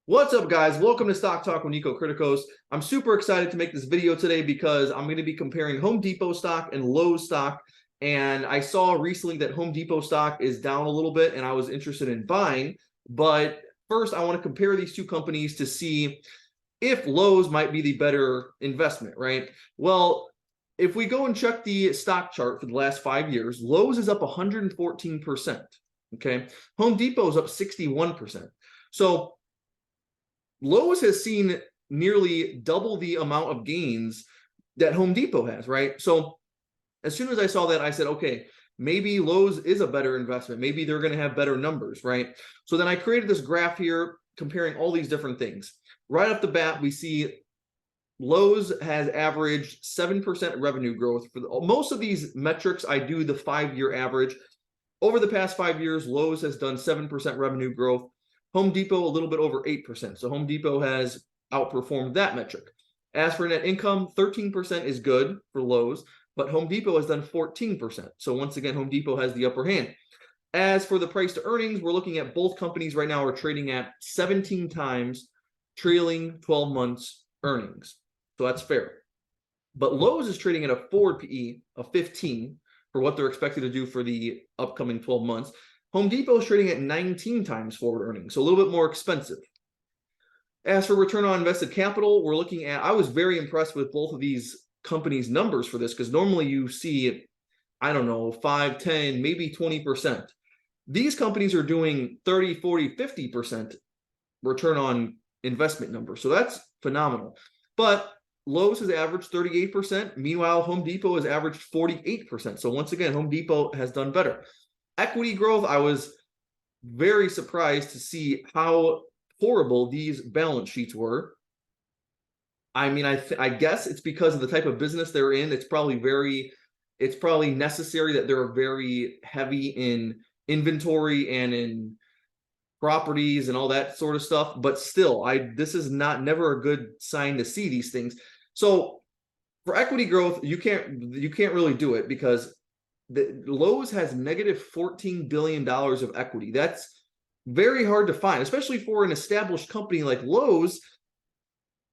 What's up, guys? Welcome to Stock Talk with Nico Kritikos. I'm super excited to make this video today because I'm going to be comparing Home Depot stock and Lowe's stock. And I saw recently that Home Depot stock is down a little bit and I was interested in buying. But first, I want to compare these two companies to see if Lowe's might be the better investment, right? Well, if we go and check the stock chart for the last 5 years, Lowe's is up 114%. Okay. Home Depot is up 61%. So Lowe's has seen nearly double the amount of gains that Home Depot has, right? So as soon as I saw that, I said, okay, maybe Lowe's is a better investment. Maybe they're going to have better numbers, right? So then I created this graph here comparing all these different things. Right off the bat, we see Lowe's has averaged 7% revenue growth. For most of these metrics, I do the 5-year average. Over the past 5 years, Lowe's has done 7% revenue growth. Home Depot a little bit over 8%. So Home Depot has outperformed that metric. As for net income, 13% is good for Lowe's, but Home Depot has done 14%. So once again, Home Depot has the upper hand. As for the price to earnings, we're looking at both companies right now are trading at 17 times trailing 12 months earnings. So that's fair. But Lowe's is trading at a forward PE of 15 for what they're expected to do for the upcoming 12 months. Home Depot is trading at 19 times forward earnings, so a little bit more expensive. As for return on invested capital, we're looking at, I was very impressed with both of these companies' numbers for this because normally you see, I don't know, 5, 10, maybe 20%. These companies are doing 30, 40, 50% return on investment numbers. So that's phenomenal. But Lowe's has averaged 38%. Meanwhile, Home Depot has averaged 48%. So once again, Home Depot has done better. Equity growth, I was very surprised to see how horrible these balance sheets were. I mean, I guess it's because of the type of business they're in. It's probably necessary that they're very heavy in inventory and in properties and all that sort of stuff. But still, this is never a good sign to see these things. So for equity growth, you can't really do it because Lowe's has negative $14 billion of equity. That's very hard to find, especially for an established company like Lowe's.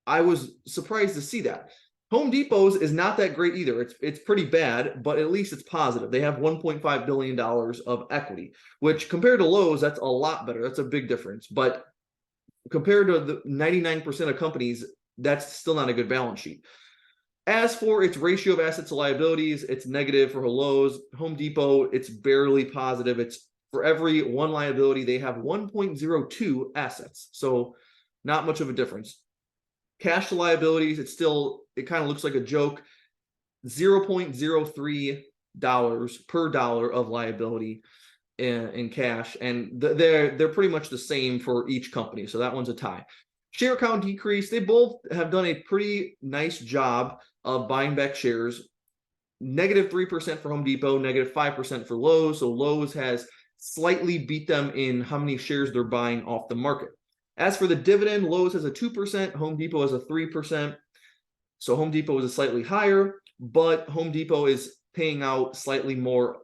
I was surprised to see that. Home Depot's is not that great either. It's pretty bad, but at least it's positive. They have $1.5 billion of equity, which compared to Lowe's, that's a lot better. That's a big difference. But compared to the 99% of companies, that's still not a good balance sheet. As for its ratio of assets to liabilities, it's negative for Lowe's. Home Depot, it's barely positive. It's for every one liability, they have 1.02 assets. So not much of a difference. Cash to liabilities, it kind of looks like a joke. $0.03 per dollar of liability in cash. And they're pretty much the same for each company. So that one's a tie. Share count decrease. They both have done a pretty nice job of buying back shares. Negative 3% for Home Depot, negative 5% for Lowe's. So Lowe's has slightly beat them in how many shares they're buying off the market. As for the dividend, Lowe's has a 2%, Home Depot has a 3%. So Home Depot is a slightly higher, but Home Depot is paying out slightly more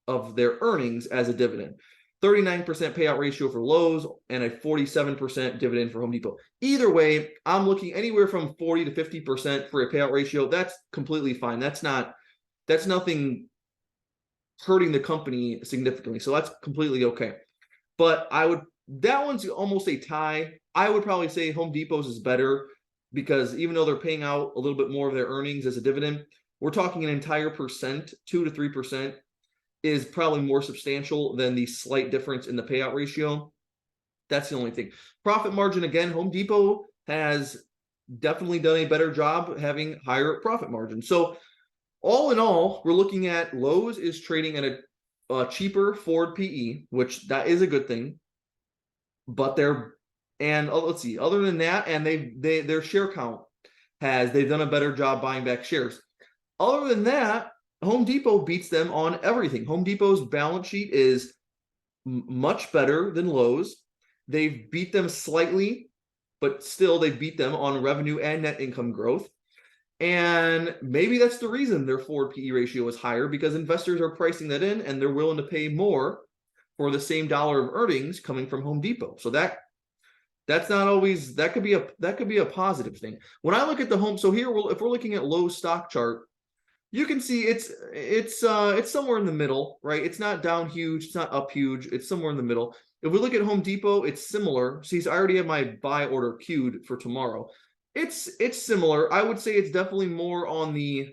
of their earnings as a dividend. 39% payout ratio for Lowe's and a 47% dividend for Home Depot. Either way, I'm looking anywhere from 40 to 50% for a payout ratio. That's completely fine. That's nothing hurting the company significantly. So that's completely okay. But that one's almost a tie. I would probably say Home Depot's is better because even though they're paying out a little bit more of their earnings as a dividend, we're talking an entire percent, 2 to 3%. Is probably more substantial than the slight difference in the payout ratio. That's the only thing. Profit margin, again, Home Depot has definitely done a better job having higher profit margin. So all in all, we're looking at Lowe's is trading at a cheaper forward PE, which that is a good thing. But let's see, other than that, and their share count they've done a better job buying back shares. Other than that, Home Depot beats them on everything. Home Depot's balance sheet is much better than Lowe's. They've beat them slightly, but still they beat them on revenue and net income growth. And maybe that's the reason their forward PE ratio is higher, because investors are pricing that in and they're willing to pay more for the same dollar of earnings coming from Home Depot. So that That's not always, that could be a positive thing. When I look at the home, so here, if we're looking at Lowe's stock chart, you can see it's somewhere in the middle, right? It's not down huge, it's not up huge, it's somewhere in the middle. If we look at Home Depot, it's similar. See, I already have my buy order queued for tomorrow. It's similar. I would say it's definitely more on the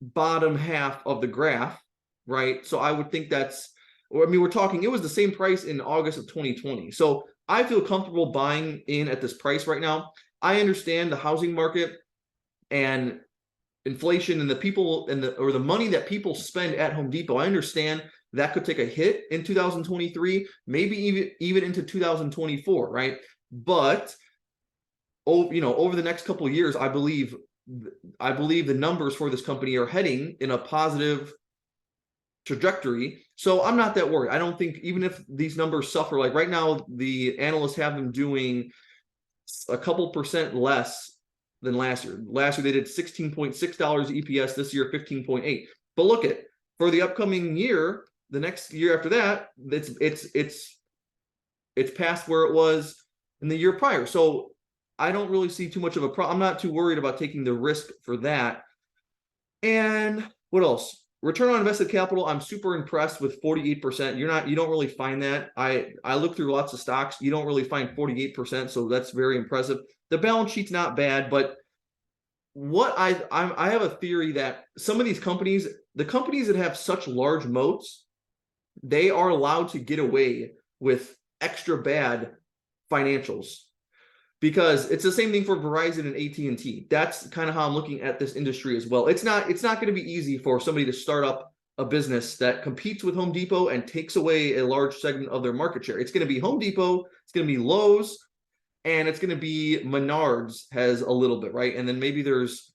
bottom half of the graph, right? So I would think that's, or I mean, we're talking, it was the same price in August of 2020. So I feel comfortable buying in at this price right now. I understand the housing market and inflation and the people and the money that people spend at Home Depot. I understand that could take a hit in 2023, maybe even into 2024, right? But over the next couple of years, I believe the numbers for this company are heading in a positive trajectory. So I'm not that worried. I don't think, even if these numbers suffer, like right now, the analysts have them doing a couple percent less than last year. Last year they did $16.6 EPS. This year 15.8. But look at, for the upcoming year, the next year after that, it's past where it was in the year prior. So I don't really see too much of a problem. I'm not too worried about taking the risk for that. And what else? Return on invested capital, I'm super impressed with 48%. You don't really find that. I look through lots of stocks. You don't really find 48%, so that's very impressive. The balance sheet's not bad, but what I have a theory that some of these companies, the companies that have such large moats, they are allowed to get away with extra bad financials. Because it's the same thing for Verizon and AT&T. That's kind of how I'm looking at this industry as well. It's not going to be easy for somebody to start up a business that competes with Home Depot and takes away a large segment of their market share. It's going to be Home Depot, it's going to be Lowe's, and it's going to be Menards has a little bit, right? And then maybe there's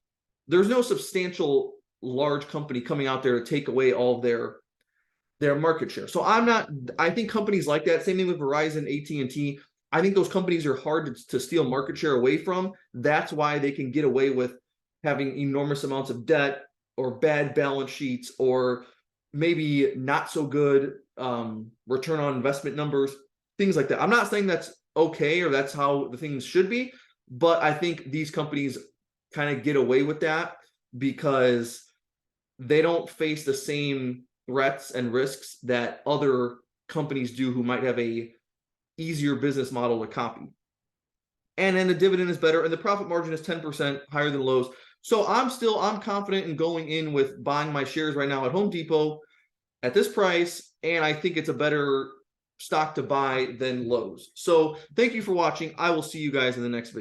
no substantial large company coming out there to take away all of their market share. So I think companies like that, same thing with Verizon, AT&T, I think those companies are hard to steal market share away from. That's why they can get away with having enormous amounts of debt or bad balance sheets or maybe not so good return on investment numbers, things like that. I'm not saying that's okay or that's how the things should be, but I think these companies kind of get away with that because they don't face the same threats and risks that other companies do who might have a easier business model to copy. And then the dividend is better and the profit margin is 10% higher than Lowe's. So I'm confident in going in with buying my shares right now at Home Depot at this price, and I think it's a better stock to buy than Lowe's. So thank you for watching. I will see you guys in the next video.